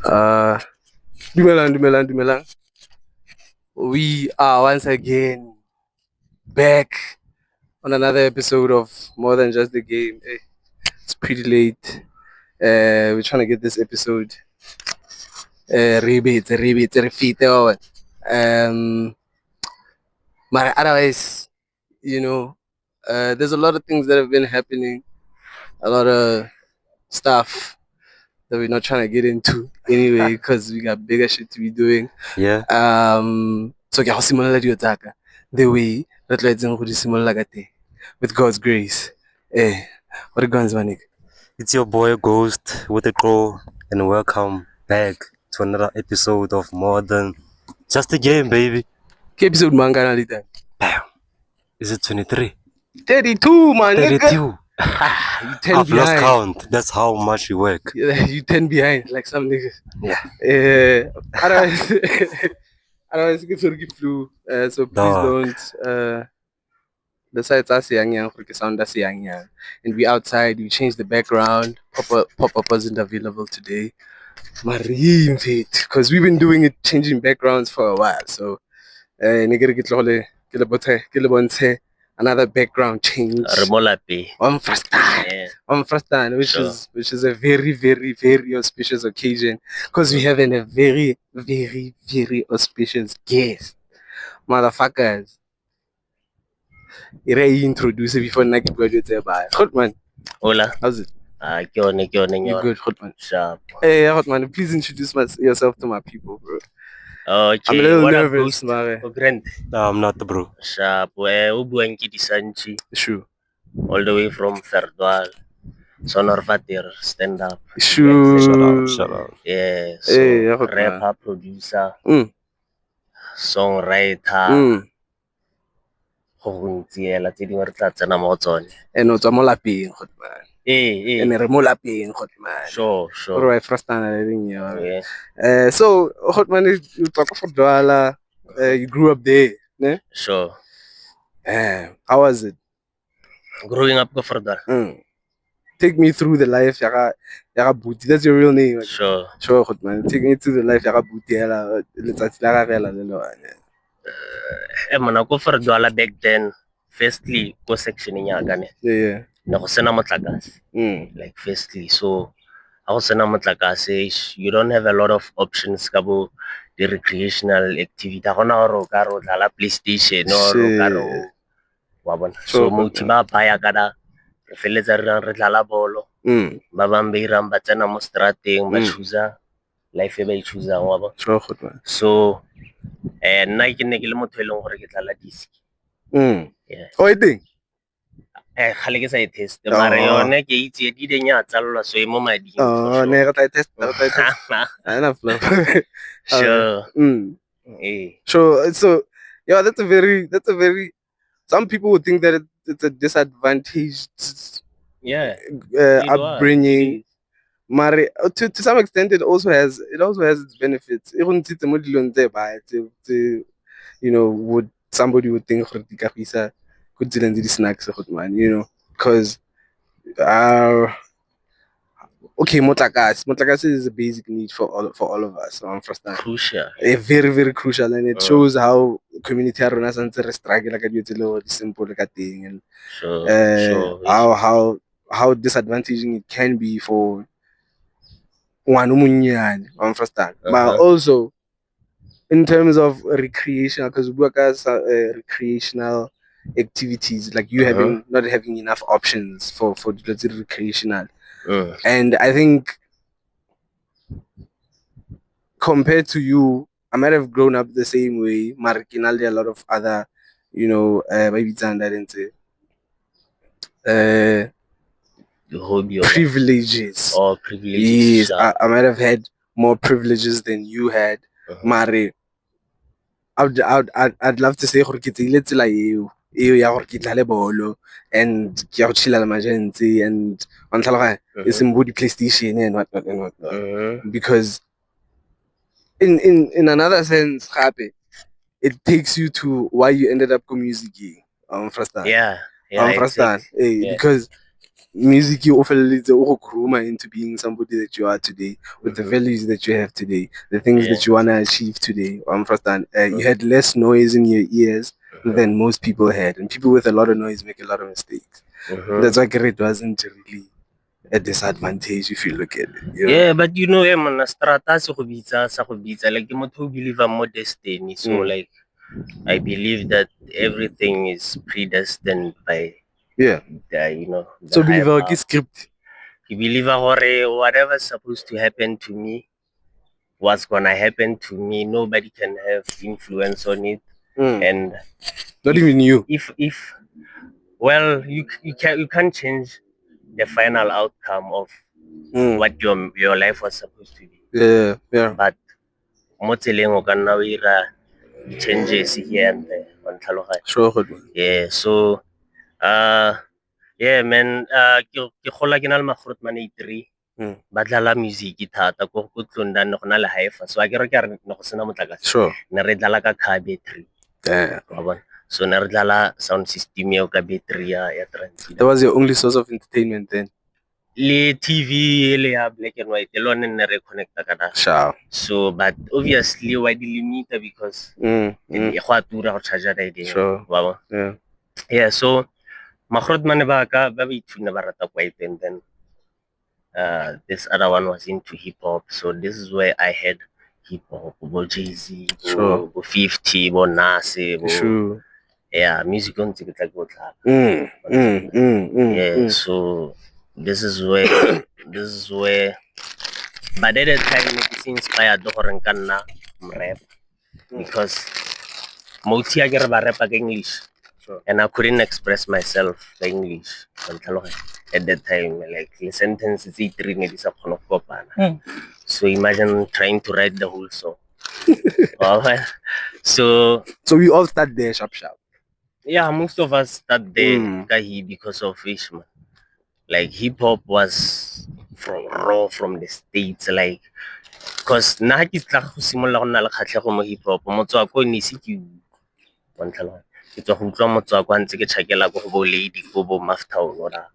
Uh, dumelang. We are once again back on another episode of More Than Just the Game. It's pretty late. We're trying to get this episode refit. But otherwise, there's a lot of things that have been happening, a lot of stuff that we're not trying to get into anyway because we got bigger shit to be doing. Yeah. So ke go simolola dio tsaka the way re tlwaetseng go di simolola ka teng with God's grace. What it guns, man? It's your boy Ghost with a crow, and welcome back to another episode of More Than Just a Game, baby. Ke episode mangana le tang? Bam. Is it 23? 32, man. 32. You 10 I've lost behind. count. That's how much you work. You 10 behind, like some niggas. Yeah. Otherwise, it's a flu. So please don't. The sites are saying the sound is saying, and we outside. We changed the background. Pop-up wasn't available today. Marine fit, because we've been doing it, changing backgrounds for a while. So, another background change. On first time, which is a very, very, very auspicious occasion, because we have a very, very, very auspicious guest, motherfuckers. Introduce it before I get by. Hotman. Hola. How's it? You good, Hotman. Sharp. Hey, Hotman, please introduce yourself to my people, bro. Okay. I'm a little nervous, Mare. No, I'm not the bro. Sharp. Upbringing Disanchi. Sure. All the way from Verdwaal. Sonor Fatir, stand up. Sure. Shout out. Yeah. So, Hey, rapper, producer, songwriter. And it's a molaping, Hotman. And a molaping, Hotman. Sure. All right, first time. So, Hotman, you talk for Verdwaal. You grew up there, ne? Sure. How was it? Growing up in Verdwaal. Take me through the life Yaga Booty. That's your real name. Sure, man. Take me through the life Yaga Booty. Man, go Verdwaal back then. Firstly, go section in Yagane. Yeah. No, like firstly, so I was you don't have a lot of options about the recreational activity. PlayStation or so Motima Payagada, Felizar Redala Bolo, Babambiram Batana Mostrating, Bachuza, Life Chuza. So, and Nike Negilmotelon Regala disc. Oh, I think. Haliga test the Marione didn't yet so my never test. Sure. So yeah, that's a very some people would think that it's a disadvantaged upbringing. Mari, to some extent it also has its benefits. Even would somebody would think could snacks, man, because okay, motlakase is a basic need for all of us. Crucial. Very, very crucial, and it shows how community are struggle like simple thing, and how disadvantaging it can be for one understand. But also in terms of recreational, because work as recreational activities, like you not having enough options for recreational. And I think compared to you, I might have grown up the same way. Marginally, a lot of other, maybe privileges. Privileges. Yes, I might have had more privileges than you had. Mare, I'd love to say and emergency and somebody PlayStation and whatnot. Because in another sense, happy, it takes you to why you ended up music. Yeah. Because music you offer into being somebody that you are today, with the values that you have today, the things that you wanna achieve today. You had less noise in your ears than most people had, and people with a lot of noise make a lot of mistakes. That's why it wasn't really a disadvantage if you look at it. Yeah, but you know, man, strata sa go bitsa like motho who believe in more destiny. So like I believe that everything is predestined by you know, the so believe our script. You believe whatever's supposed to happen to me, what's gonna happen to me, nobody can have influence on it. And not even you. If well, you can't change the final outcome of what your life was supposed to be. Yeah. But mo tseleng o ka nna o ira changes here and there on tlhaloganya. Sure. Yeah, so yeah man, ke gola ke na le magorot mane 3 ba dlala music thata ko tlong da go na le haifa, so a ke re no go sena motlakase ne re dlala ka car battery. So ne re dlala sound system eo ka battery ya transit. That was your only source of entertainment then? Le TV ele ya black and white le one ne re connecta ka data. So but obviously wa di limita because go a tura go charge that idea. Sure. Yeah, so magorot mane ba ka ba itshuna ba rata kwaito, and then this other one was into hip hop, so this is where I had hip hop, bo Jay-Z, bo 50, bo Nas, bo yeah, music on ticket like what yeah, so this is where but at the time it inspired the Horankanna rap because mostly I get ba rap English. And I couldn't express myself in English at that time. Like the sentence is so imagine trying to write the whole song. So we all start there sharp. Yeah, most of us start there because of Fishman. Like hip hop was from the States, like because na ke tla go simolla go nna le kgatlhego mo hip hop motswako ne se ke one tlhaloganya ke tswa go utlwa motswako ntse ke tšhakela go bo lady go bo Maftown ora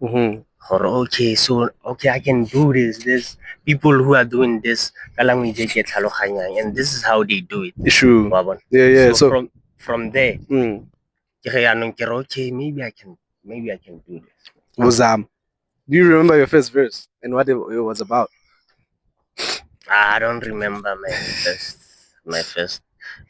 okay, so okay, I can do this. There's people who are doing this ka language ke tlhaloganyang, and this is how they do it. Sure. Yeah. So from there ke re yanong ke re okay, maybe I can do this. Do you remember your first verse and what it was about? I don't remember my first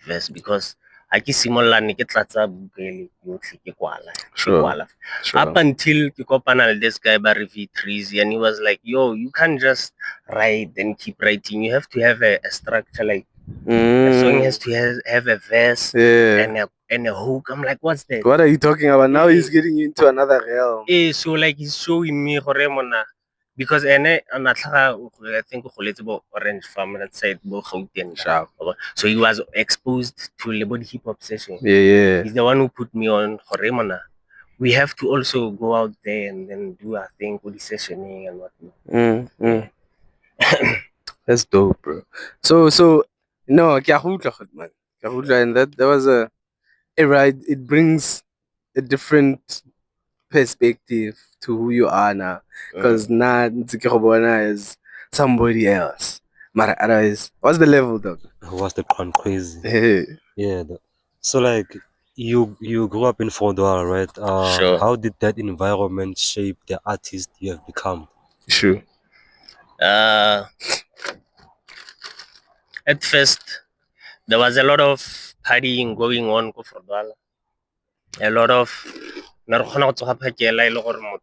verse because I ke simolla ne ke tlatsa bukele yotlhe ke kwala. Up until ke kopana le this guy by V3, and he was like, yo, you can't just write and keep writing, you have to have a structure, like a song has to have a verse and a hook. I'm like, what's that? What are you talking about? Now he's getting you into another realm. So like he's showing me because I think Orange Farm that side so he was exposed to the hip hop session. He's the one who put me on Horemona. We have to also go out there and then do our thing with the sessioning and whatnot. That's dope, bro. So no, man. And that was a right. It brings a different perspective to who you are now, because now is somebody else. But otherwise, what's the level though? What's the crown crazy? Yeah. So like you grew up in Verdwaal, right? Sure. How did that environment shape the artist you have become? Sure. At first, there was a lot of partying going on ko Verdwaal. A lot of motho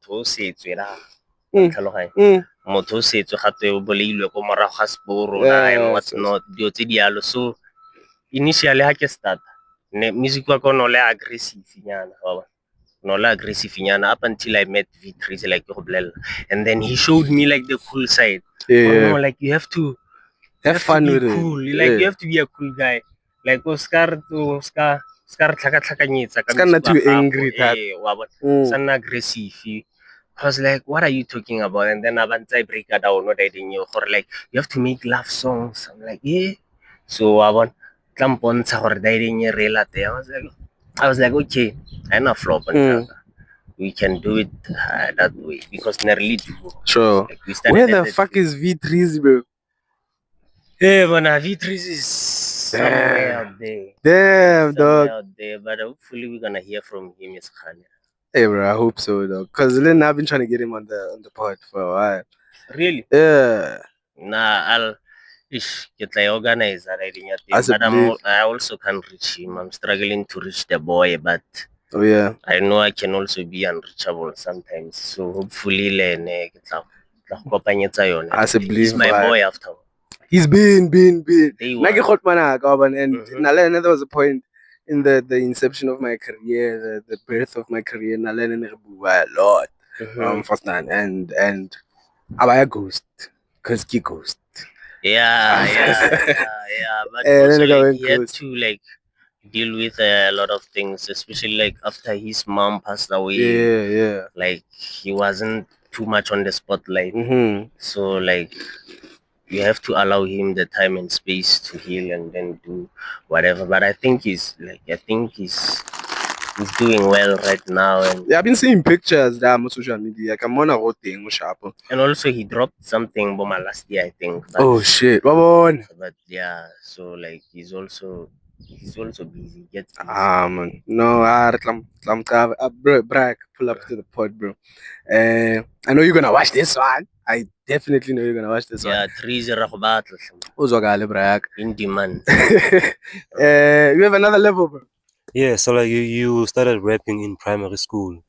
o setswe la tlhaloganya motho o setswe gape o boleilwe ko morago ga seporo and what's not dio tse dialo. So initially ha ke start music wa ko no le aggressive nyana up until I met V3 like go blell, and then he showed me like the cool side. Like you have to have fun with cool. Like you have to be a cool guy. Like Oscar tlhakatlhakanyetsa ka not too angry sana aggressive. I was like, what are you talking about? And then I break it down, what I didn't know, like you have to make love songs. I'm like, yeah. So I was like, okay, I'm not flop. we can do it that way because nearly sure. Like where the fuck is V3's, bro? Yeah, man, V3's is somewhere out there. Damn, dog. Out there, but hopefully we're gonna hear from him, is Khan. Hey, bro, I hope so, though. Cause then I've been trying to get him on the pod for a while. Really? Yeah. Nah, I'll get like organize already. But I also can't reach him. I'm struggling to reach the boy, but oh yeah, I know I can also be unreachable sometimes. So hopefully, he's my boy after. He's been. And there was a point in the inception of my career, the birth of my career, a lot. And Abaya Ghost, cause he Ghost. Yeah. But also, like, he had to like deal with a lot of things, especially like after his mom passed away. Yeah. Like he wasn't too much on the spotlight. So like you have to allow him the time and space to heal and then do whatever. But I think he's doing well right now. And yeah, I've been seeing pictures that on social media. Like I'm on a whole thing, sharp. And also he dropped something Boma last year, I think. But, oh shit, Babon. But yeah, so like he's also busy. Gets busy. Man. No, bro, Brack, pull up to the pod, bro. I know you're gonna watch this one. I definitely know you're gonna watch this one. Yeah, 3-0 Brack. In demand. You have another level, bro. Yeah, so like you started rapping in primary school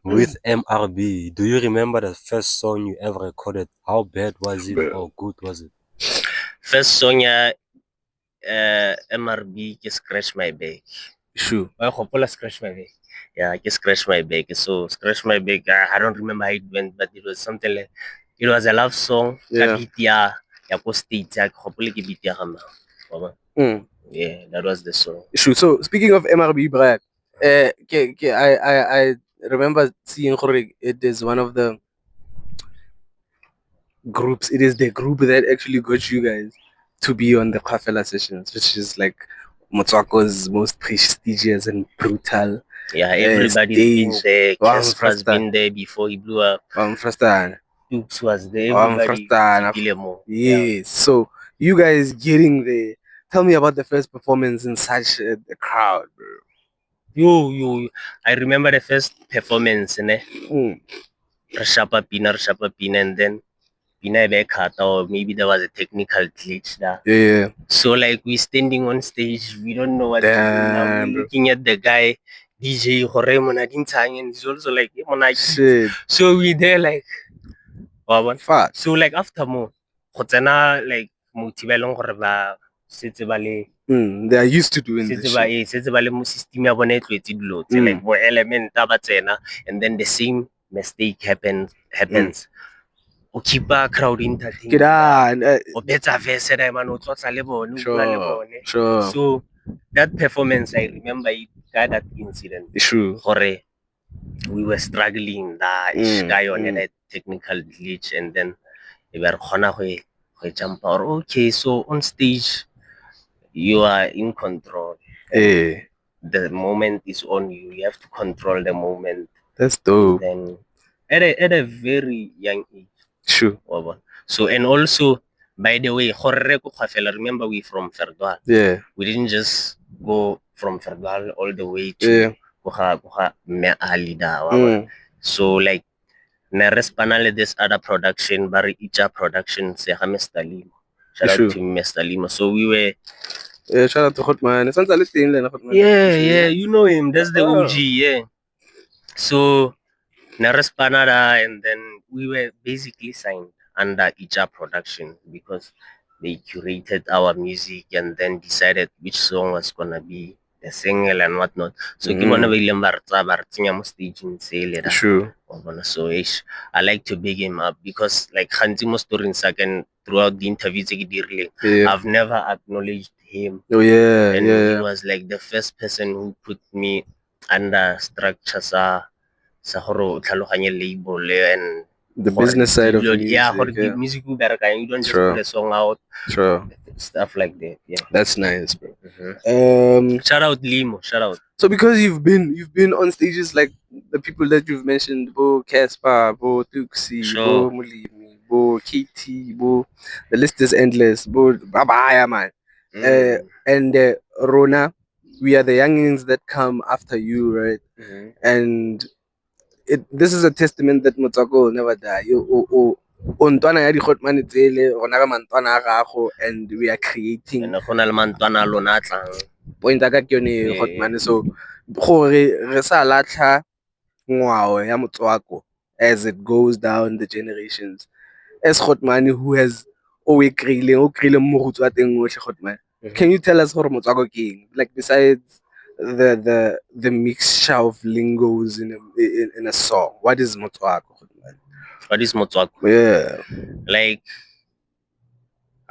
with MRB. Do you remember the first song you ever recorded? How bad was it or good was it? First song, MRB just Scratch My Back. Sure. Scratch My Back. Yeah, just Scratch My Back. So Scratch My Back, I don't remember how it went, but it was something like, it was a love song. Yeah. Yeah, that was the song. Sure. So speaking of MRB, Brad, I remember seeing it is one of the groups. It is the group that actually got you guys to be on the Kafela sessions, which is like Motswako's most prestigious and brutal. Yeah, everybody's been there. Kes has been there before he blew up. Dukes was there. Everybody. Yes. So you guys getting there. Tell me about the first performance in such a crowd, bro. Yo, I remember the first performance, Rashapa Pina, and then Pina or maybe there was a technical glitch there. Yeah. So like we standing on stage, we don't know what to do. Now we're looking at the guy, DJ Horemon, and he's also like, shit. So we there like, so like after more, like, they are used to doing this shit. System like element and then the same mistake happens. Keep a crowd entertained. Sure. So that performance, I remember it got that incident. True. We were struggling guy on that technical glitch, and then we were jump out. Okay, so on stage you are in control. The moment is on you. You have to control the moment. That's dope. Then at a very young age. Sure. So, and also, by the way, remember we from Verdwaal. Yeah. We didn't just go from Verdwaal all the way to Mealida. So like Narespanale this other production, Bari Icha production, Mestalimo. Shout out to Mestalimo. So we were shout out to Hotman. It sounds a little yeah, you know him. That's the OG, yeah. So Narespanada, and then we were basically signed under Icha production because they curated our music and then decided which song was gonna be the single and whatnot. So True. So I like to big him up because like Khantimo story second throughout the interviews I've never acknowledged him. Oh yeah. And he was like the first person who put me under structure label and the business side of music. Yeah, music you don't just put a song out. Sure. Stuff like that. Yeah. That's nice, bro. Shout out Limo, shout out. So because you've been on stages like the people that you've mentioned, Bo Casper, Bo Tuxi, Bo Mulimi, Bo KT, Bo, the list is endless. Bo Babaya man. And Rona, we are the youngins that come after you, right? And this is a testament that Motswako will never die. And we are creating. Point ka ke yone Hotman. So gore re sa latlha ngwao ya Motswako as it goes down the generations. As Hotman who has always kreile morutso wa teng otlhe Hotman. Can you tell us gore Motswako ke eng? Like besides the mixture of lingos in a song, what is Motswako? What is Motswako? Yeah, like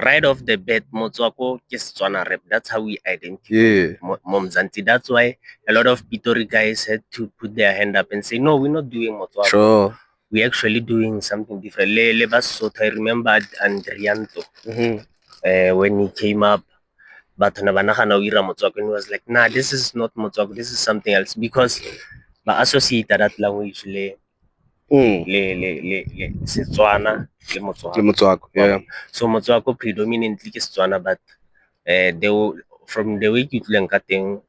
right off the bat, Motswako ke Setswana rap. That's how we identify Momzanti. That's why a lot of Pitori guys had to put their hand up and say, no, we're not doing Motswako. Sure. We're actually doing something different. I remember Andrianto when he came up. But and he was like, nah, this is not Motswako, this is something else. Because I associate that language le Setswana le Motswako. Yeah. So Motswako predominantly ke Setswana, but from the way you learn cutting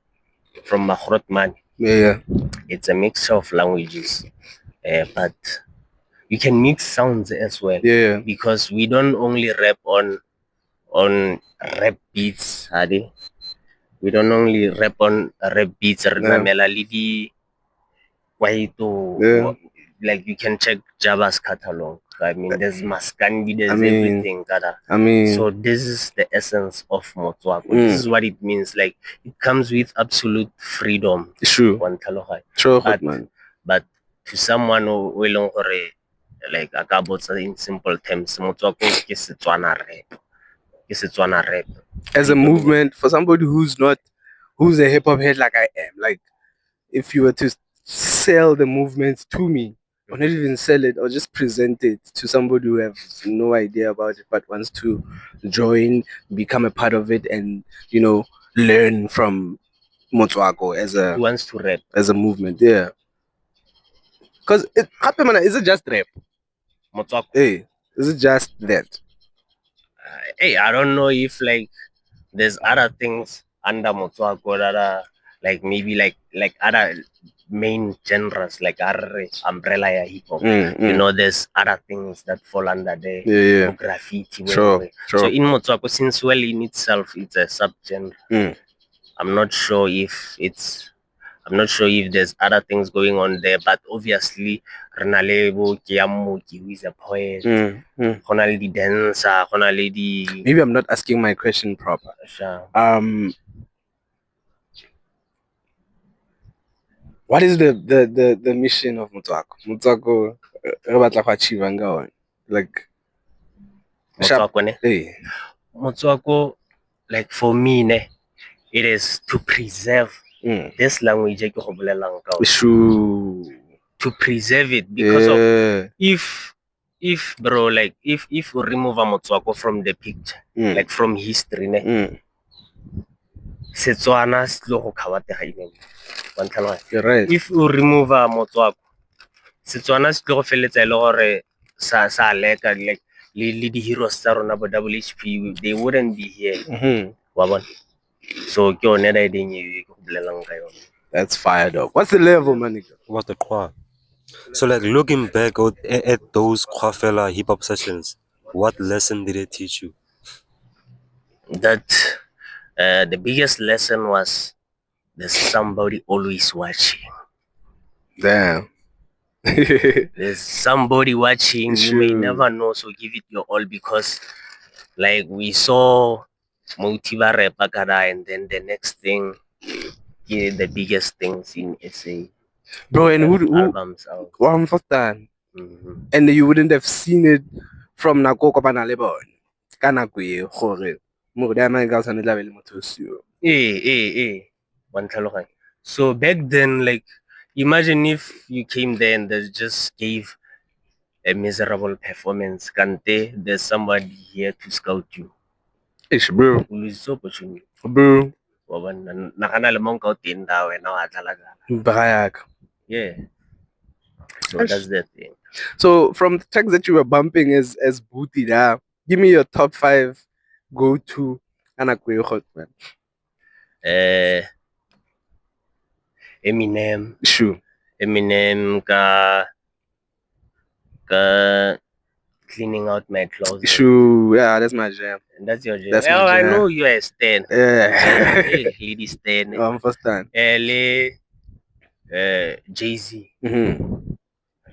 from Mahrotman, it's a mixture of languages. But you can mix sounds as well. Yeah. Because we don't only rap on rap beats, we don't only rap on rap beats. Like you can check Java's catalog. I mean, there's Maskandi, there's everything. So this is the essence of Motswako. This is what it means. Like it comes with absolute freedom. True. But to someone who like in simple terms, Motswako is Setswana rap. It's Setswana rap. As a movement, for somebody who's a hip hop head like I am, like if you were to sell the movement to me, or not even sell it, or just present it to somebody who has no idea about it but wants to join, become a part of it, and learn from Motswako as a wants to rap as a movement, yeah. Because is it just rap? Motswako. Hey, is it just that? Hey, I don't know if like there's other things under Motswako that are like maybe like other main genres like other umbrella hip hop. There's other things that fall under there. Graffiti. Sure. So in Motswako, since in itself it's a subgenre. I'm not sure if there's other things going on there, but obviously Renalebo Kiamuki, who is a poet, the dancer, maybe I'm not asking my question proper. Sure. What is the mission of Motswako? Motswako achieve like Motswako, like for me, it is to preserve this language. To preserve it, because of if bro, like if we remove a Motswako from the picture, like from history, Setswana you're right. If we remove a Motswako, Setswana like the heroes double HP, they wouldn't be here. So that's fired up. What's the level, man? What's the qua? So like looking back at those Kwafela hip hop sessions, what lesson did it teach you? That the biggest lesson was there's somebody always watching. Damn. There's somebody watching. You may never know, so give it your all, because like we saw Motiva Repakada, and then the next thing, the biggest things in SA. Bro, and who albums out. And you wouldn't have seen it from Nakoko Panalebon. Kanakwe, Hore. So back then, like, imagine if you came there and they just gave a miserable performance. Kante, there's somebody here to scout you. Ish, bro. Who is so opportunity. Bro. Yeah. So that's the thing. So from the tracks that you were bumping as Booty, give me your top 5 go-to Anakwe man. Eminem. Sure. Eminem Cleaning Out My Closet. Sure, yeah, that's my jam. And that's your jam. That's my jam. I know you are a stan. Yeah. Lady stan. First time. Jay-Z.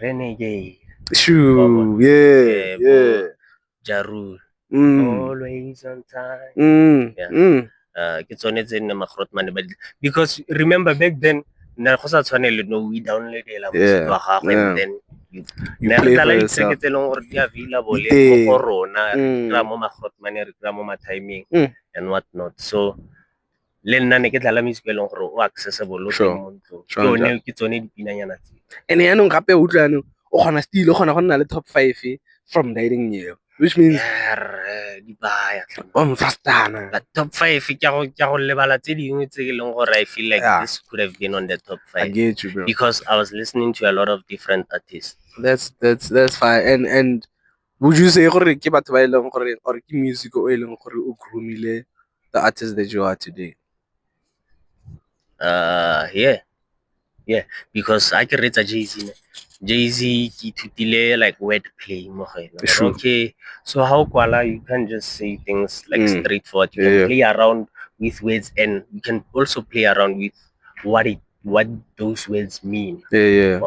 Renegade. Sure, yeah. Ja Rule. Always on time. Because remember back then, we download and then you play for yourself. Timing and whatnot. So accessible. And I know gape o utlwa o gona still o gona go nna le top 5 from dating you, which means top 5 I feel like this could have been on the top 5. I get you, bro. Because I was listening to a lot of different artists. That's fine. And would you say gore ke batho ba ileng gore or ke music o ileng gore o groomile the artists that you are today? Yeah, because I can read a Jay-Z. Jay-Z like wordplay. Okay, so how Kuala you can just say things like straightforward. You can play around with words, and you can also play around with what those words mean. Yeah.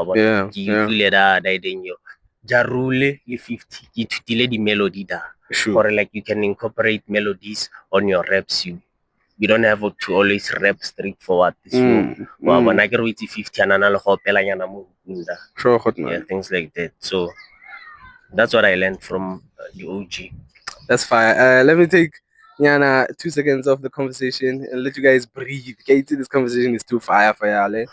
Jarule 50 the melody da. Or like you can incorporate melodies on your raps. You don't have to always rap straightforward. When I get 50 and things like that. So that's what I learned from the OG. That's fine. Let me take 2 seconds off the conversation and let you guys breathe. Okay, this conversation is too fire for y'all. Let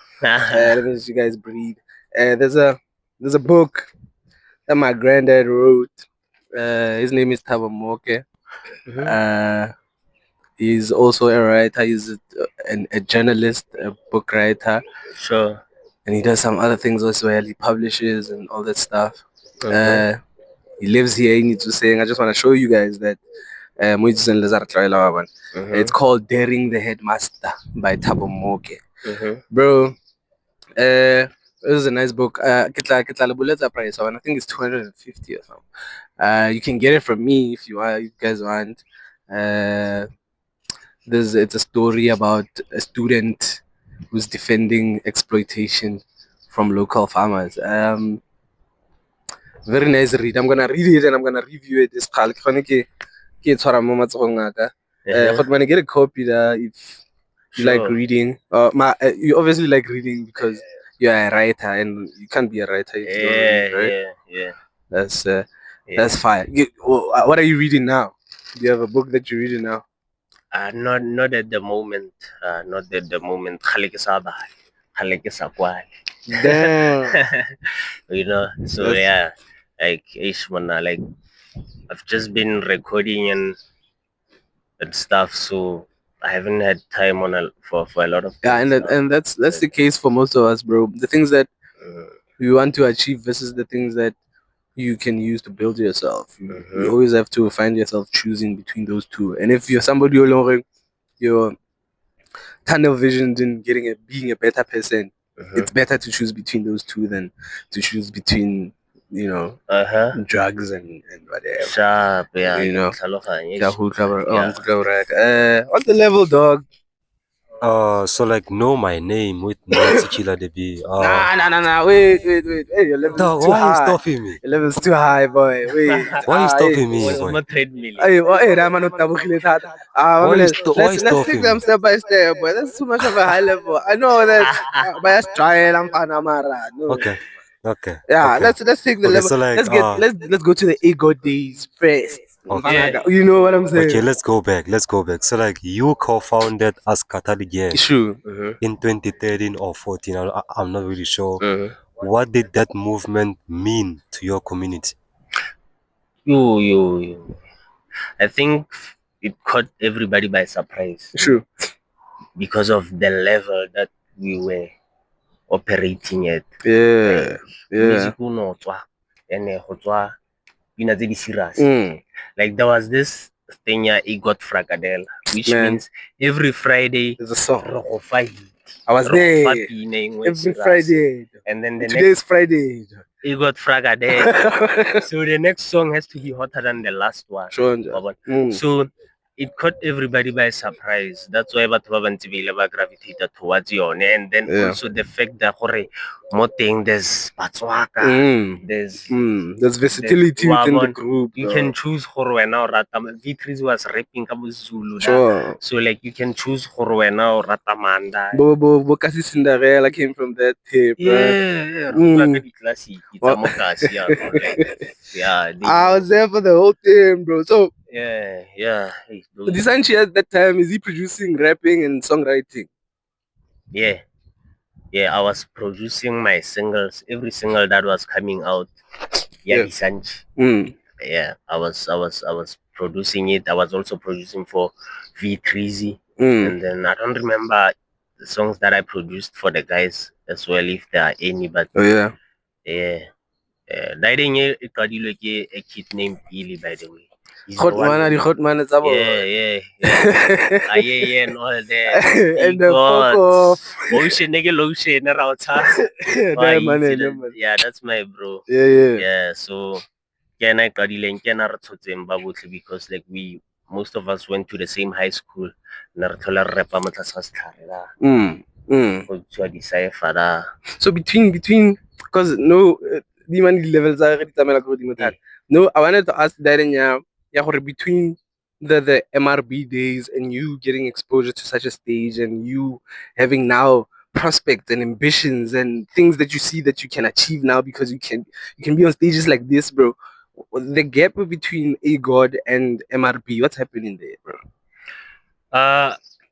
me let you guys breathe. There's a book that my granddad wrote. His name is Thabo Moke. He's also a writer. He's a journalist, a book writer. Sure. And he does some other things as well. He publishes and all that stuff. He lives here in Itsuseng. I just want to show you guys that it's called Daring the Headmaster by Thabo Moke. Bro, it was a nice book. Price. I think it's 250 or something. You can get it from me if you guys want. It's a story about a student who's defending exploitation from local farmers. Very nice read. I'm gonna read it and I'm gonna review it. Get a copy if you like reading. You obviously like reading because you're a writer and you can't be a writer if you don't read, right? Yeah. That's fine. What are you reading now? Do you have a book that you're reading now? Not at the moment. Not at the moment. Damn. So yeah, like like I've just been recording and stuff, so I haven't had time for a lot of things. And that's the case for most of us, bro. The things that you want to achieve versus the things that you can use to build yourself. You always have to find yourself choosing between those two. And if you're somebody you're tunnel visioned in being a better person, it's better to choose between those two than to choose between drugs and whatever. Sharp, yeah. On the level, dog. So like know my name with Killer DB. Nah. Wait. Hey, your level's dog, too why high. You stopping me? Your level's too high, boy. Wait. Why you stopping me, boy? Let's take them step by step, boy. That's too much of a high level. I know that, but let's try it. No. Okay. Yeah, let's take the level. So like, let's go to the ego days first. Okay. You know what I'm saying? Okay, let's go back. So like you co-founded Askatali Gang in 2013 or 14. I'm not really sure. What did that movement mean to your community? I think it caught everybody by surprise. Sure. because of the level that we were operating at. Music and serious. Like there was this thing it got Fragadel, which means every Friday there's a song. I was there every Friday, and then today's Friday. It got Fragadel. So the next song has to be hotter than the last one. Sure. So it caught everybody by surprise. That's why Batwa gravitated towards you. And then also the fact that there's Patswaka, there's versatility within the group. You can choose Horwena or Ratam. V3 was rapping Zulu. Sure. So like you can choose Horwena or Ratamanda. Bokasi Cinderella came from that tape. Yeah, classic. Yeah. I was there for the whole thing, bro. So yeah. So Disanchi at that time, is he producing, rapping, and songwriting? Yeah, I was producing my singles, every single that was coming out. Disanchi. Yeah, I was producing it. I was also producing for V3Z, and then I don't remember the songs that I produced for the guys as well, if there are any. But yeah. That a kid named Ely, by the way. Hot man, yeah, and all that. And the fuck off. Yeah, that's my bro. Yeah. So because like most of us went to the same high school. So between because no the money levels are no, I wanted to ask that in between the MRB days and you getting exposure to such a stage and you having now prospects and ambitions and things that you see that you can achieve now because you can be on stages like this, bro. The gap between A God and MRB, what's happening there, bro?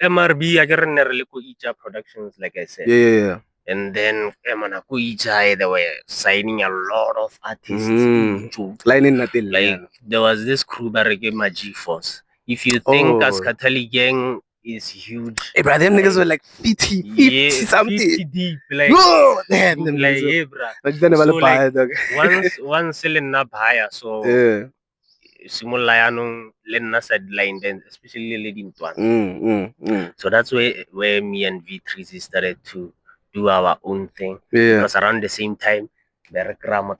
MRB, I got Productions, like I said. Yeah. And then they were signing a lot of artists. Like there was this crew G Force. If you think Askatali Gang is huge, hey, bro, them niggas were like 50 something. 50 deep. Like, whoa, damn, them like, so, once selling up higher, so Simulayano Lena sideline, then especially leading to So that's where me and V3Z started to do our own thing. Because around the same time, Verdwaal,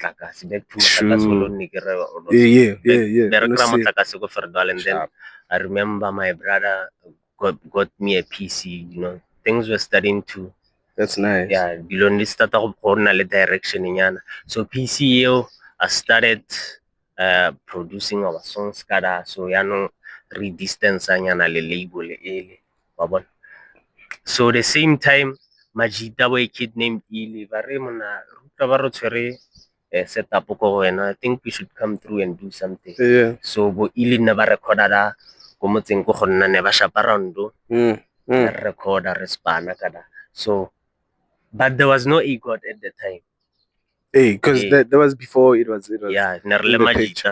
and then I remember my brother got me a PC. You know, things were starting to. That's nice. Yeah, you only start to go in a direction. So PC, I started producing our songs. So redistance label. So the same time, Majida a kid named Ili set up and I think we should come through and do something. Yeah. So bo Ili never recorded never shaparando. Recorder respana kada. So but there was no ego at the time. Hey, because that was before it was yeah,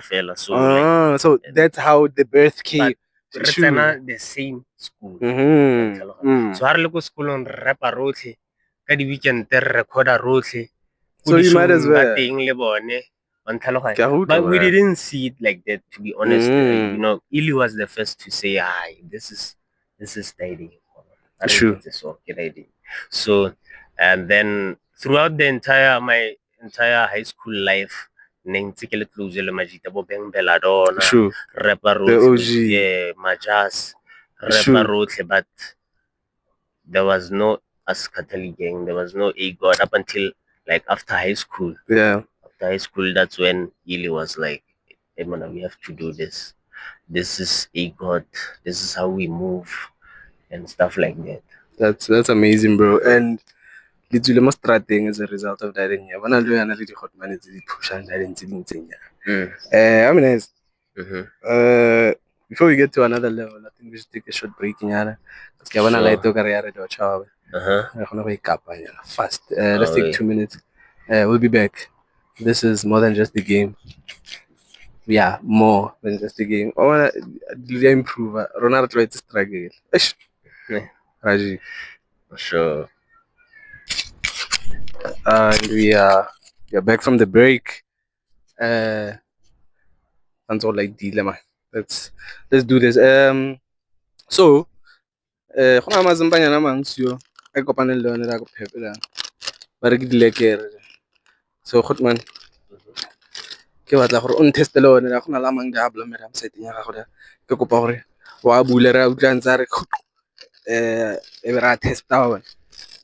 fella. So so that's how the birth came. The same school. So our local school on rapper rotle. Kadi weekend recorder rotle. So you might as well. But we didn't see it like that, to be honest. You know, Ili was the first to say, this is dating. True. So and then throughout my entire high school life, True. Rapper Majas, Rapper but there was no Askatali Gang, there was no ego up until like after high school. Yeah. After high school, that's when Ili was like, hey man, we have to do this. This is a God. This is how we move and stuff like that. That's amazing, bro. And little must thing as a result of that in here. When I do analyze hot man, push and that in I mean, before we get to another level, I think we should take a short break in here. Fast. Let's take 2 minutes. We'll be back. This is more than just a game. Yeah, more than just a game. I want to improve. Ronaldo tried to struggle. Raji. Sure. And we are back from the break. And so like dilemma. Let's do this. So go na mazimpanyana mang sio a kopaneng le yone la go phepela ba re ke dilekere. So Khotman ke batla gore o nteste le one la go na la mang di a blomera website ya gago ke kopa gore wa bule ra utlwa ntse re e be ra testa one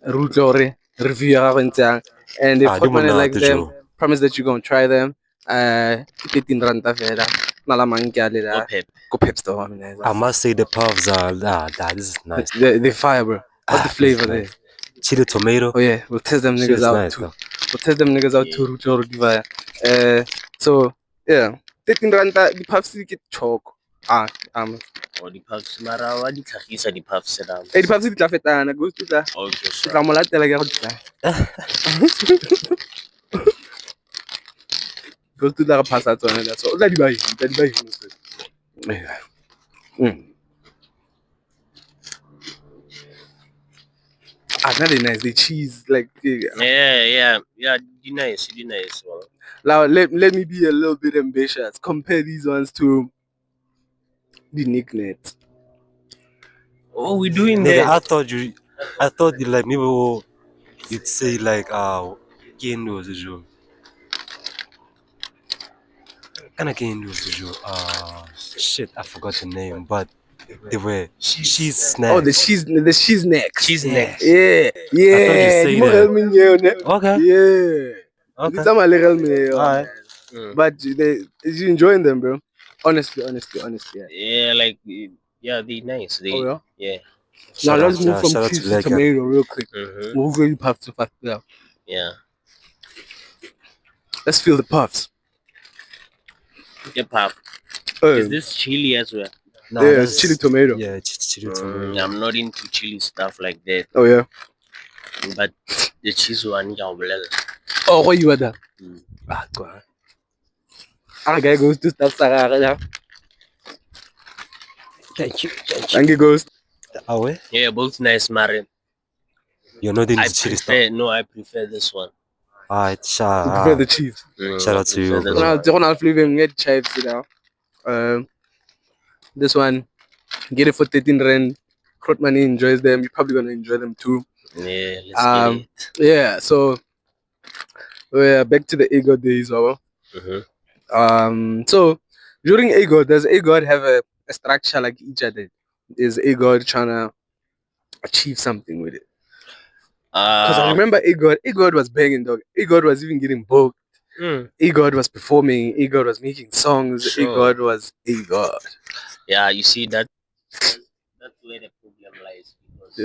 re utlwe gore review ya gago ntse yang, and if Khotman like them, promise that you're going to try them. 13 ranta fela na la mang ke a le la go Pep store. I must say the puffs are this is nice. The fire, bro. What's the flavor there? Chili tomato. Oh yeah, we'll test them niggas out nice, too. We'll test them niggas out too. So yeah, 13 ranta the puffs get choke. Oh, the puffs mara wa di tlhagisa di puffs da. The puffs di tla fetana go to that. Okay, sure. Tla mo latela ke go tla. Go to that pass out on that. So tla di buy. Very nice. The cheese, like yeah. The nice. Well. Now let me be a little bit ambitious. Compare these ones to the Nicknet. Oh, we doing that? I thought you like maybe you'd say like Ken was a joke. Shit, I forgot the name, but they were cheese snacks. Oh, the cheese necks. Cheese necks. Yeah. I thought you say that. Okay. Yeah. Okay. Alright. But is you enjoying them, bro? Honestly. Yeah, like they nice. Yeah. Now let's move from cheese to tomato real quick. Move really puff to fast now. Yeah. Let's feel the puffs. The puff. Is this chili as well? No, yeah, it's chili tomato. Yeah, chili tomato. I'm not into chili stuff like that. Oh yeah. But the cheese one, oh, what you are that? Go on. Okay, goes to stuff Sarah. Thank you. Thank you, Ghost. Yeah, both nice, Marin. You're not into chili stuff? No, I prefer this one. I prefer the cheese. Shout out to you. This one, get it for 13 rand. Krotman enjoys them. You're probably gonna enjoy them too. Yeah, let's get it. Yeah, so we're back to the ego days, so during ego, does ego have a structure like each other? Is ego trying to achieve something with it? Because I remember Egod was banging, dog. Egod was even getting booked. Egod was performing. Egod was making songs. Sure. Egod was Egod. Yeah, you see that's where the problem lies, because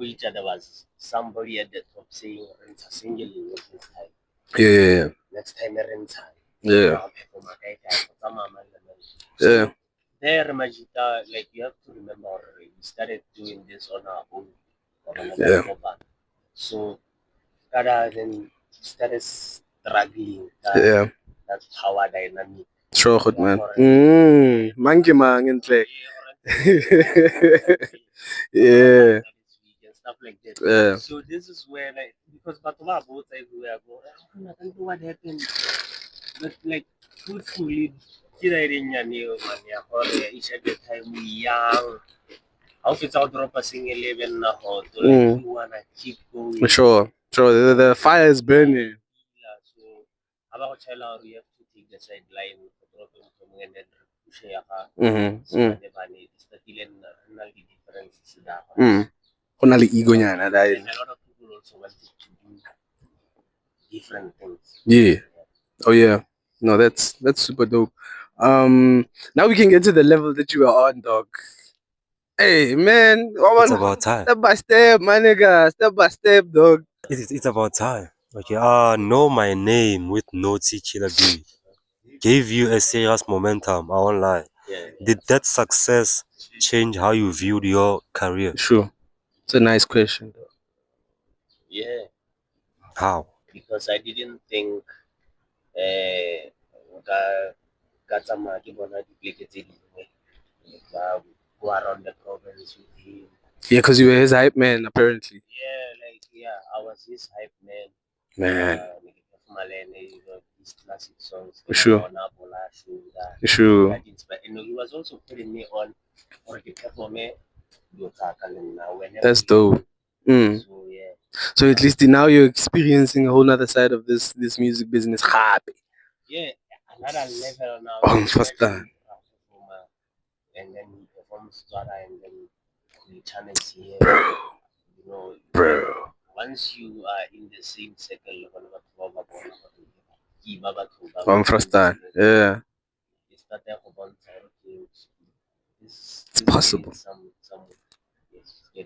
each other was somebody at the top saying rent a single in this time. Yeah. Next time rent time. Yeah. Yeah. There, Majita, like you have to remember, we started doing this on our own. Yeah. So, then started struggling. Yeah. That's power dynamic. Sure, good man. Monkey man and play. Yeah. And stuff like that. Yeah. So this is where, like, because Batova both everywhere go. I don't know what happened, but like truthfully, each at the time we young. How it's out drop a single 11 na hot. You wanna keep going. Sure. The fire is burning. Yeah, so about child we have to take the sideline and then push your car. Only ego nyana that. A lot of people also wanted to do different things. Yeah. Oh yeah. No, that's super dope. Now we can get to the level that you are on, dog. Hey man, it's about time. Step by step, my nigga. Step by step, dog. It's about time. Okay. Know my name with Naughty Killer B. Gave you a serious momentum. I won't lie. Yeah. Did that success change how you viewed your career? Sure. It's a nice question. Yeah. How? Because I didn't think go around the province with him. Yeah, because you were his hype man, apparently. Yeah, I was his hype man. Man. These classic songs. Sure. Sure. And he was also putting me on for the perform. That's dope. So yeah. So at least now you're experiencing a whole other side of this music business. Yeah, another level now. First time. And then he performs Zwara and then the channels here. Bro. You know, once you are in the same circle, first time. Yeah. It's possible.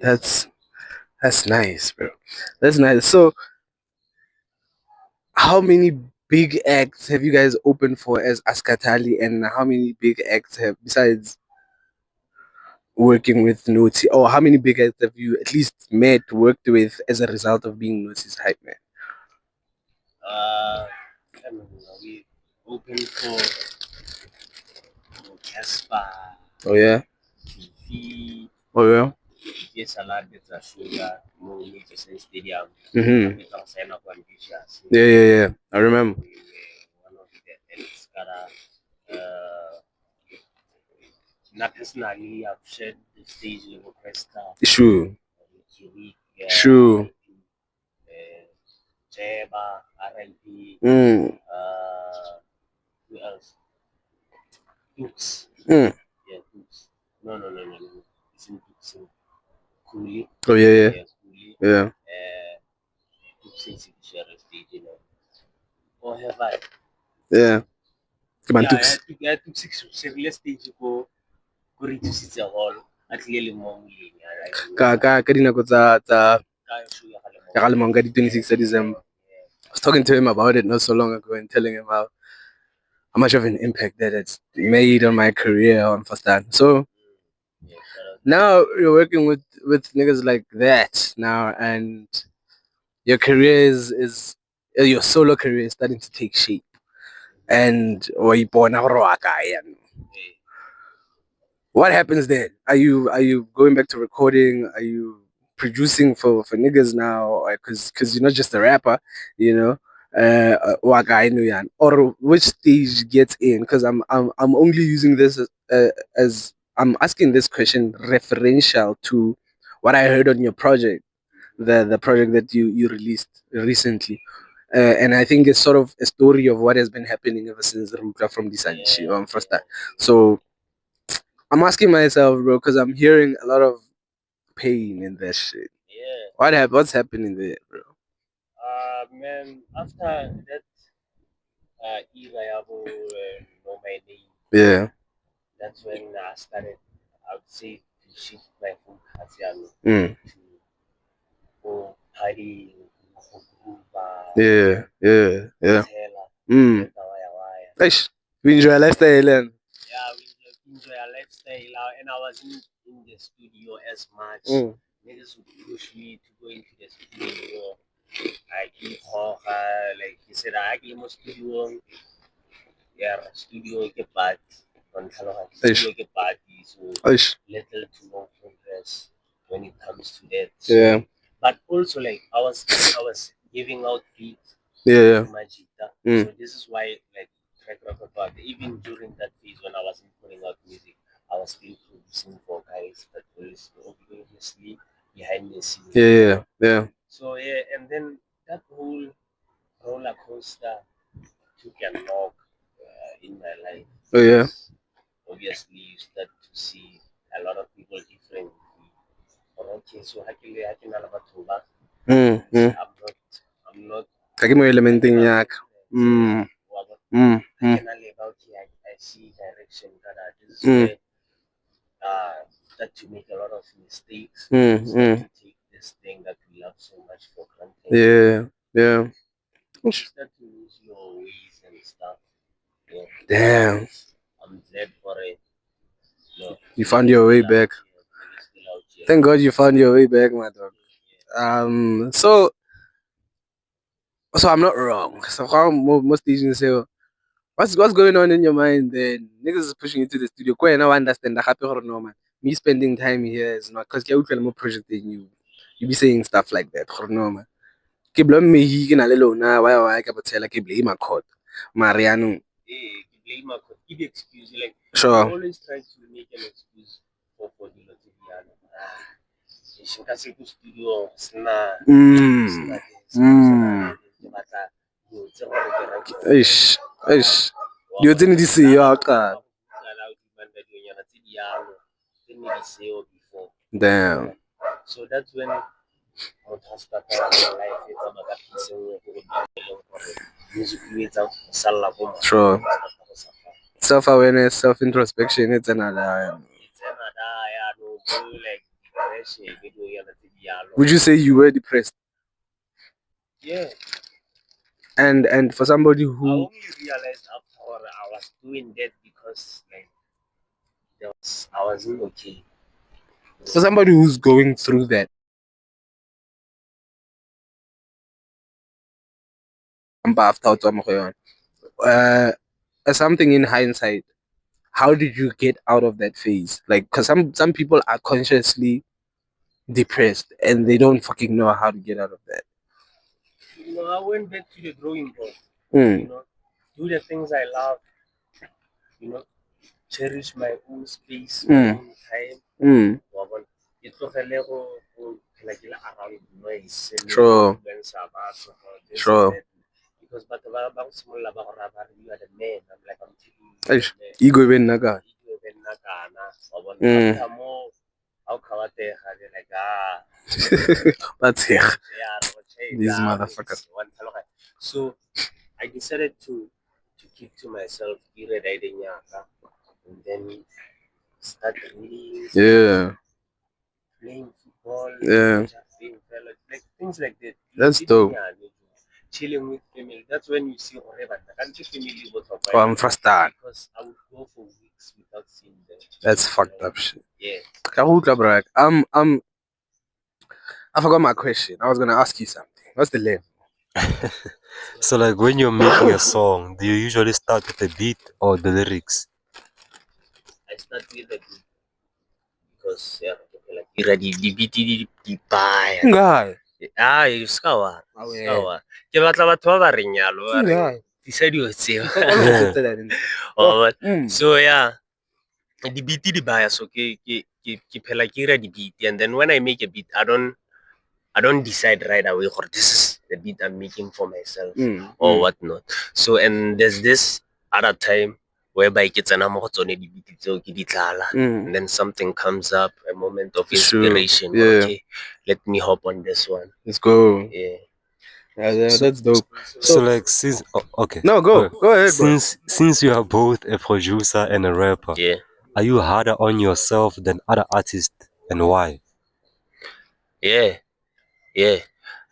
That's nice, bro. That's nice. So, how many big acts have you guys opened for as Askatali, and how many big acts have, besides working with Noti, or how many big acts have you at least met, worked with as a result of being Noti's hype man? We opened for Casper. Oh yeah. TV. Oh yeah. Yes, a lot of sugar. Stadium. Yeah. I remember. One of the not personally, I've shared the stage with Cresta. True. Jeba, R&B. Who else? Dukes. Yeah, Dukes. No. It's in Dukes. Cooley. Oh yeah. Yeah. Dukes is share a stage, you know. Or have I? Yeah. Come on, Dukes. Yeah, Dukes is stage go reduce the hall. Clearly more ka dinako tsa ya Galemong ka di 26 December. I was talking to him about it not so long ago and telling him how much of an impact that it's made on my career on First Time. So now you're working with niggas like that now, and your career is your solo career is starting to take shape. And what happens then? Are you going back to recording? Are you producing for niggas now? Because you're not just a rapper, you know. Or which stage gets in? Because I'm only using this as I'm asking this question referential to what I heard on your project, the project that you released recently. And I think it's sort of a story of what has been happening ever since Ruka from Disanchi first time. So I'm asking myself, bro, because I'm hearing a lot of pain in that shit. Yeah. What's happening there, bro? Man, after that era, know my name. Yeah. That's when I started, I would say, to shift my focus to go party, Yeah. We enjoy a lifestyle, then. Yeah, we enjoy a lifestyle, and I wasn't in the studio as much. Niggas would push me to go into the studio. Like he said, I actually most studio. Yeah, studio get bad. Studio get bad. So little to no progress when it comes to that. So, yeah. But also, like I was giving out beats. Yeah. To my guitar. So this is why, like, track record, even during that phase when I wasn't putting out music, I was still producing for guys that was obviously behind the scenes. Yeah. So yeah, and then that whole roller coaster took a knock in my life. Oh yeah. Obviously, you start to see a lot of people differently. Okay, so I can I'm not. I see direction that this is where start to make a lot of mistakes. Start to take this thing that we love so much for granted. Yeah. You start to lose your ways and stuff. Yeah. Damn. I'm glad for it. No, you found your way back. Thank God you found your way back, my dog. So I'm not wrong. So how most Asians say, what's going on in your mind then? Niggas is pushing you to the studio. Quite now understand the happy or no man. me spending time here is not because you're more projecting you be saying stuff like that. No man. Ke blame me he ke na le lona why ka botsela ke blame a court. Mariano. Blame a court. Give excuse like sure. You always try to make an excuse for the Lotiviano. Studio Ish. You didn't see your car. Damn. So that's when Sure. Self-awareness, self-introspection, it's another. Would you say you were depressed? Yeah. And for somebody who I only realized after I was doing that because like I wasn't okay. For somebody who's going through that, something in hindsight, how did you get out of that phase? Like, because some people are consciously depressed and they don't fucking know how to get out of that. I went back to the drawing board. Do the things I love. Cherish my own space, my own time. Sure. Sure. Because you are the man. I'm like, I'm taking you. Ego even naga. How they're like, that's here. These motherfuckers. So I decided to keep to myself, and then start reading. Yeah. Playing football. Yeah. Like things like that. That's dope. Chilling with family. That's when you see whatever. Oh, I'm frustrated. Because I would go for weeks without seeing them. That's fucked up shit. Yeah. I forgot my question. I was gonna ask you something. What's the level? So like when you're making a song, do you usually start with the beat or the lyrics? I start with the beat because like the beat di buy. You skawa. Ke batla batho ba ba reng yalo ba re tisa dio tseo. So yeah, the beat di buy so ke phela ke ra di beat, and then when I make a beat I don't decide right away or this is the beat I'm making for myself or whatnot. So and there's this other time whereby ke tsena mo go tsone di beat tseo ke di tlala, and then something comes up, a moment of inspiration. Yeah. Okay, let me hop on this one. Let's go. Yeah. That's dope. So like since okay. No, go ahead. Since you are both a producer and a rapper, Yeah. Are you harder on yourself than other artists, and why? Yeah.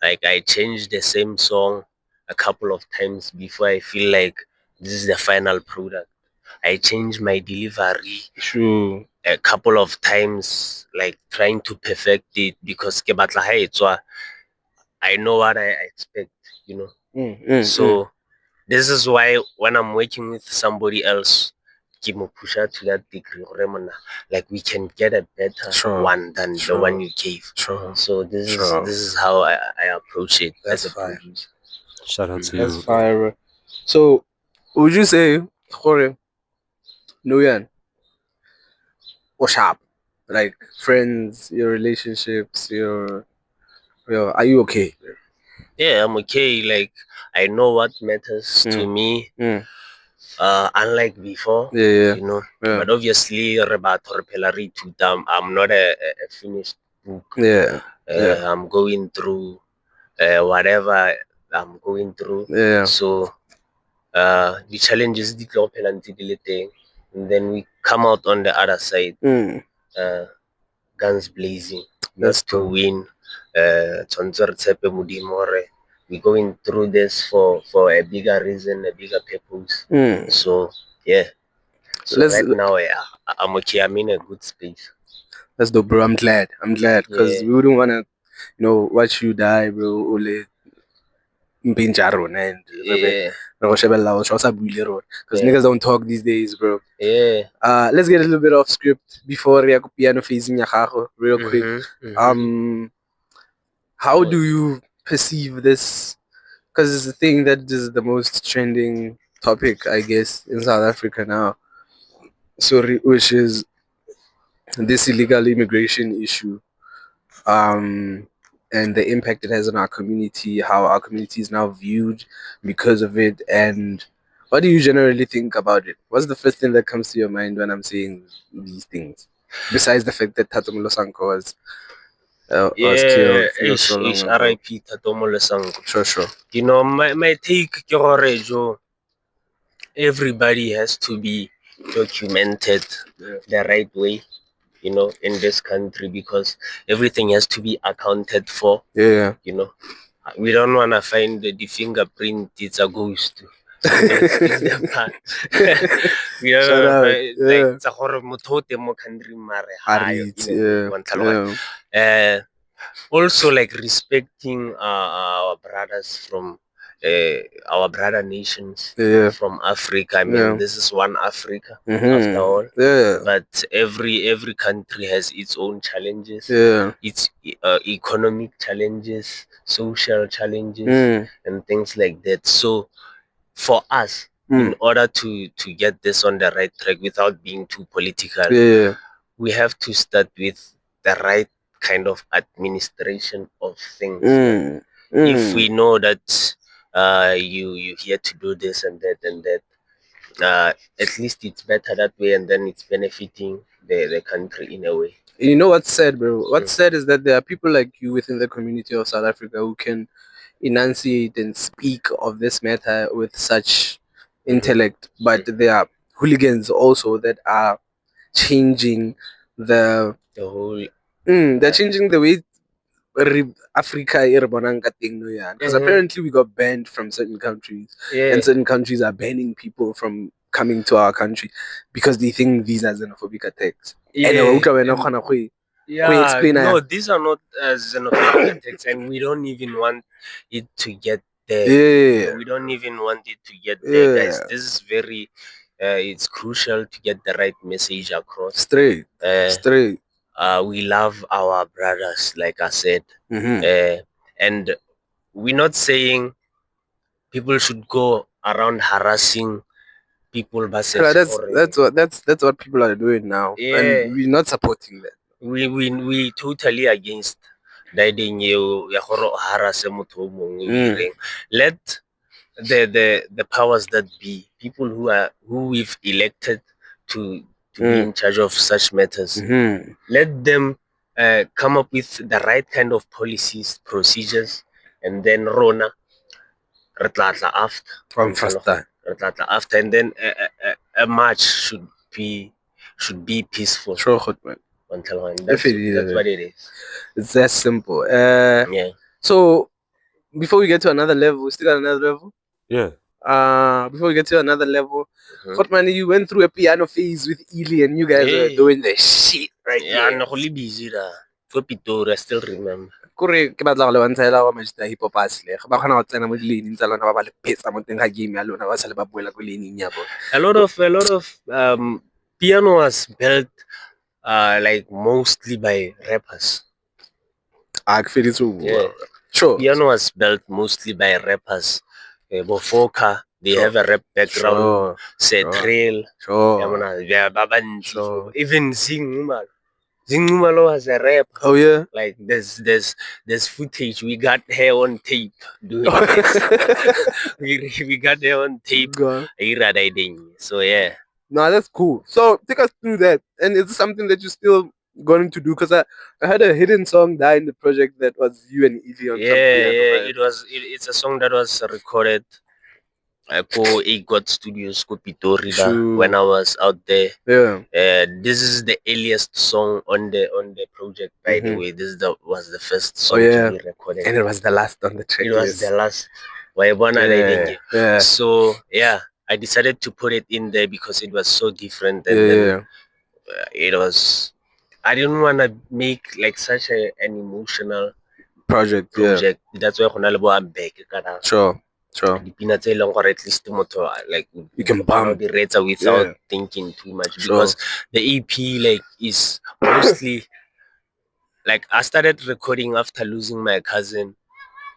Like I changed the same song a couple of times before I feel like this is the final product. I changed my delivery a couple of times, like trying to perfect it because I know what I expect, So this is why when I'm working with somebody else, push out to that degree, like we can get a better one than the one you gave. So this is how I approach it. That's as a fire. producer. Shout out to you. That's fire. So would you say, Jorge, Nuyan, what's up? Like friends, your relationships, your are you okay? Yeah, I'm okay. Like I know what matters to me. Unlike before, but obviously I'm not a finished book. I'm going through whatever I'm going through. So the challenges and then we come out on the other side, guns blazing. That's to win. We're going through this for a bigger reason, a bigger purpose. So yeah. So right now I'm okay. I'm in a good space. That's dope, bro. I'm glad because we wouldn't want to, watch you die, bro. mpintja rona and because niggas don't talk these days, bro. Let's get a little bit off script before we piano phasing real quick. How do you perceive this? Because it's the thing that is the most trending topic, I guess, in South Africa now. Sorry, which is this illegal immigration issue. And the impact it has on our community, how our community is now viewed because of it, and what do you generally think about it? What's the first thing that comes to your mind when I'm saying these things? Besides the fact that Tatomolo Sanko was killed so long ago. R.I.P. Tatomolo Sanko. Sure. You know, my take, Joe, everybody has to be documented the right way, you know, in this country, because everything has to be accounted for. Yeah. You know, we don't want to find the fingerprint, it's a ghost. It's the part. We don't like also like respecting our brothers from our brother nations from Africa. I mean, this is one Africa after all. But every country has its own challenges. Its economic challenges, social challenges, and things like that. So for us, in order to get this on the right track without being too political, we have to start with the right kind of administration of things. If we know that you here to do this and that and that, at least it's better that way, and then it's benefiting the country in a way. You know what's sad, bro? What's sad is that there are people like you within the community of South Africa who can enunciate and speak of this matter with such intellect, but there are hooligans also that are changing the whole. They're changing the way Africa because apparently we got banned from certain countries, and certain countries are banning people from coming to our country because they think these are xenophobic attacks. No, these are not xenophobic attacks, and we don't even want it to get there. We don't even want it to get there, guys. This is very it's crucial to get the right message across. Straight. We love our brothers, like I said, and we're not saying people should go around harassing people. But that's what people are doing now, and we're not supporting that. We totally against that. Let the powers that be, people who we've elected to be in charge of such matters, let them come up with the right kind of policies, procedures, and then Rona after, and then a march should be peaceful. Sure, man. That's what it is. It's that simple. So before we get to another level, we still got another level. Before we get to another level, man, you went through a piano phase with Ely, and you guys are doing the shit right now. I'm really busy. I still remember. Ke batla go le bontsha wa magista hip hop asle ba khona go tsena mo dilane tsa lona ba ba le phetsa mo teng ga game ya lona ba sa le ba boela go lane ya bona. A lot of piano was built like mostly by rappers. Sure. Piano was built mostly by rappers. Bofoka, they have a rap background. Trail. Even Zingumalo has a rap. Oh yeah. Like there's footage. We got her on tape doing this. we got her on tape. So yeah. No, that's cool. So take us through that, and it's something that you're still going to do, because I had a hidden song die in the project that was you and Evie on. It's a song that was recorded at God Studios Pitori when I was out there. This is the earliest song on the project, by the way. This was the first song to be recorded, and it was the last on the track. It was the last. So yeah, I decided to put it in there because it was so different, and then, it was. I didn't want to make like such an emotional project. That's why I'm back. Sure. Dipina tse eleng gore at least motho like you can bump the rates without thinking too much, because the EP like is mostly like I started recording after losing my cousin,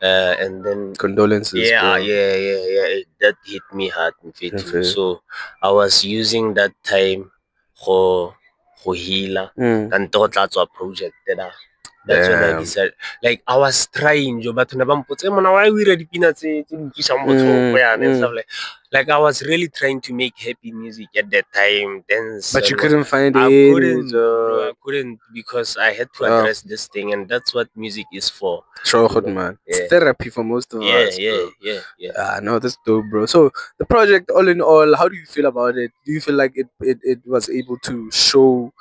and then condolences. Yeah, that hit me hard in too. So I was using that time for healer and thought that's a project that that's when I decided. Like I was trying, but why we ready peanuts and stuff like I was really trying to make happy music at that time. Then but you couldn't find I it. Couldn't, bro, I couldn't, because I had to address this thing, and that's what music is for. Sure, man. It's therapy for most of us. Yeah. No, that's dope, bro. So the project, all in all, how do you feel about it? Do you feel like it was able to show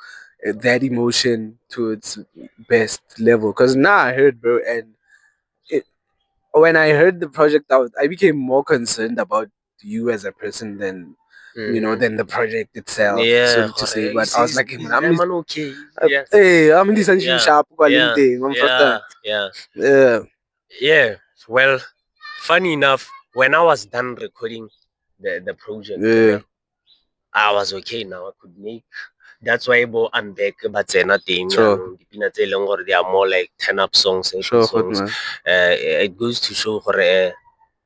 that emotion to its best level? Because now I heard, bro, and when I heard the project out, I became more concerned about you as a person than than the project itself, so to say. But I was like, I'm okay. Hey, I'm Disanchi sharp. Yeah. Well, funny enough, when I was done recording the project, I was okay now. I could make. That's why I'm back, but they're not they are more like 10-up songs, 80 songs. It goes to show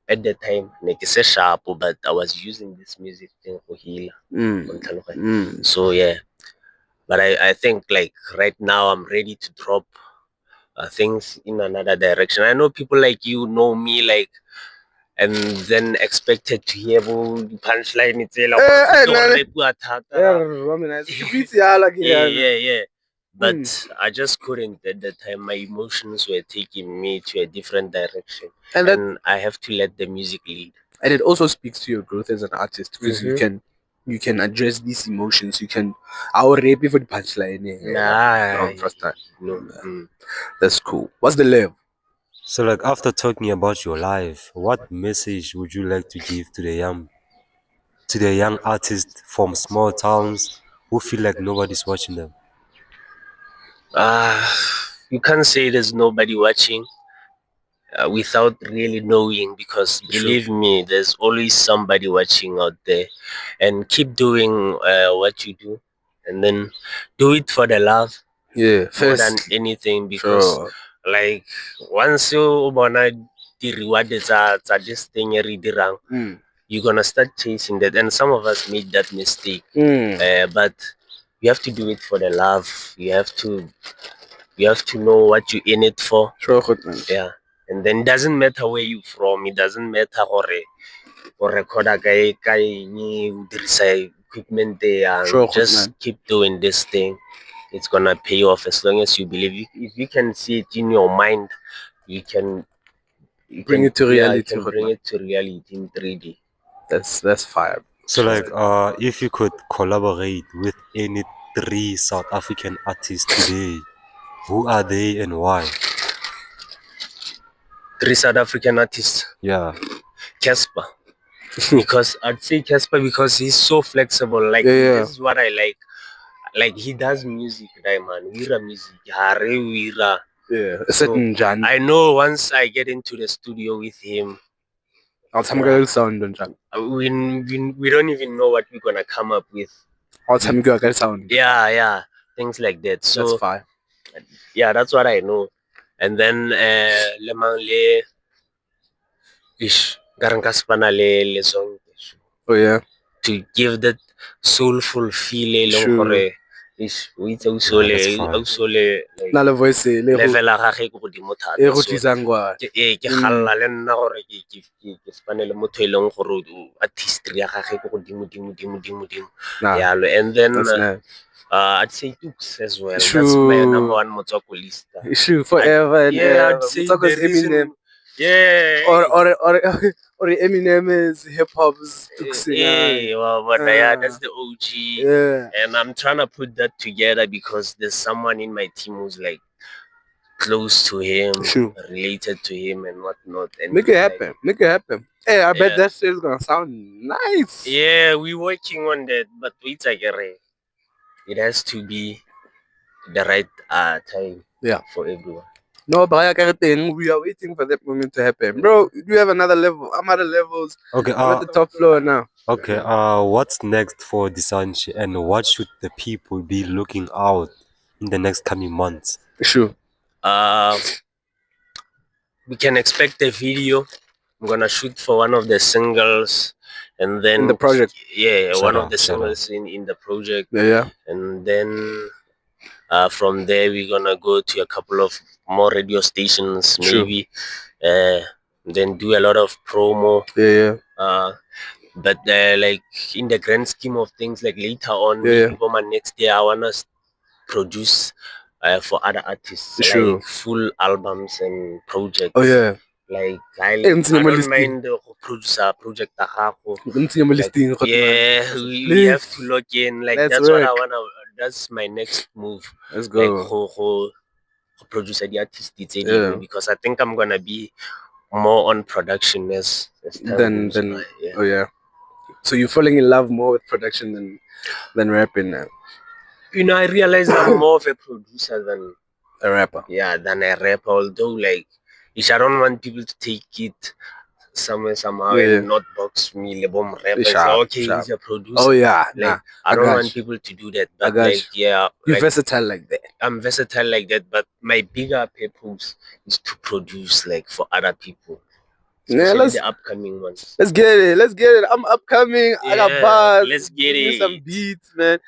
at the time, like it's a sharp, but I was using this music thing for healer. So yeah, but I think like right now I'm ready to drop things in another direction. I know people like you know me like, and then expected to hear the punchline. It's yeah. But I just couldn't at the time. My emotions were taking me to a different direction, and I have to let the music lead. And it also speaks to your growth as an artist, because you can address these emotions. You can rape for the punchline. First time. That's cool. What's the level? So like after talking about your life, what message would you like to give to the young artists from small towns who feel like nobody's watching them? You can't say there's nobody watching without really knowing, because believe me, there's always somebody watching out there. And keep doing what you do, and then do it for the love. More than anything, because like once you wanna the reward this thing you're gonna start chasing that, and some of us made that mistake. But you have to do it for the love. You have to know what you're in it for. Yeah. And then it doesn't matter where you're from. It doesn't matter or record equipment there. Just keep doing this thing. It's gonna pay off as long as you believe. If you can see it in your mind, you can bring it to reality. Bring it to reality in 3D. That's fire. So like if you could collaborate with any 3 South African artists today, who are they and why? 3 South African artists? Yeah. Casper. Because I'd say Casper because he's so flexible. Like this is what I like. Like he does music, right, man? Weira music. A certain genre. I know once I get into the studio with him, sound we don't even know what we're gonna come up with. Sound. Yeah. Things like that. So that's fine. Yeah, that's what I know. And then Le Mangle ish le song. Oh yeah. To give that soulful feel na le voice le level a gage go godimo thata go tlisang kwa ke galla le nna gore ke spane le motho eleng gore artistry ya gage go godimo dimo yalo. And then I'd say Dukes as well. That's my number one Motswako list. Forever. I'd say Eminem. Or Eminem is hip hop's Dukes. That's the OG. And I'm trying to put that together because there's someone in my team who's like close to him, related to him and whatnot. And make it happen. Hey, I bet that shit is gonna sound nice. Yeah, we're working on that, but it's like it has to be the right time for everyone. No, but we are waiting for that moment to happen. Bro, you have another level. I'm at the levels. Okay, I'm at the top floor now. Okay, what's next for Disanchi, and what should the people be looking out in the next coming months? Sure. We can expect a video. I'm gonna shoot for one of the singles, and then in the project. Yeah, one of the singles in the project. Yeah. And then from there we're gonna go to a couple of more radio stations, maybe. Then do a lot of promo. Yeah. But like in the grand scheme of things, like later on, maybe my next year I wanna produce for other artists, like full albums and projects. Oh yeah. Like I don't mind the producer project. Like, yeah, we have to log in. Like that's what I wanna. That's my next move. Let's go. Like who producer the artist because I think I'm gonna be more on production as time goes by. Yeah. Oh yeah. So you're falling in love more with production than rapping now? You know, I realize I'm more of a producer than a rapper. Yeah, than a rapper. Although, like, I don't want people to take it somehow and not box me label rapper. Okay, he's a producer. Oh yeah, like I don't want people to do that. But like, yeah, you're versatile like that. I'm versatile like that. But my bigger purpose is to produce like for other people. Especially the upcoming ones. Let's get it. I'm upcoming. I got bars. Let's get it. Some beats, man.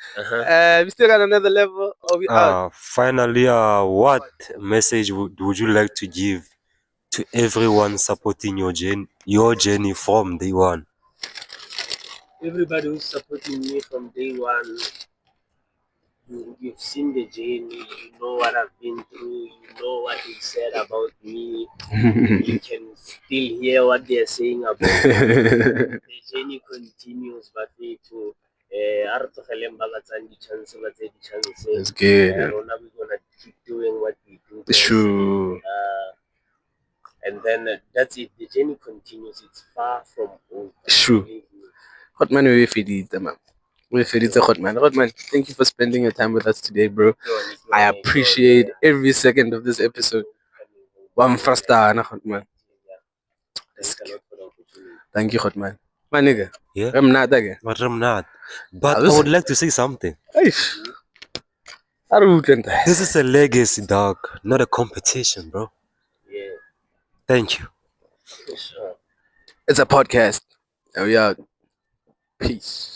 We still got another level. Finally, what message would you like to give to everyone supporting your journey from day one? Everybody who's supporting me from day one, you've seen the journey, you know what I've been through, you know what they said about me, you can still hear what they're saying about me. The journey continues, but we too. It's good. We're gonna keep doing what we do. True. And then that's it. The journey continues. It's far from over. True. Hot man, we feed it, man. Hot man, thank you for spending your time with us today, bro. I appreciate every second of this episode. One first star, hot man. Thank you, hot man. My nigga. Yeah. I'm not again. But I'm not. But I would like to say something. This is a legacy, dog, not a competition, bro. Yeah. Thank you. Sure. It's a podcast. And we out. Peace.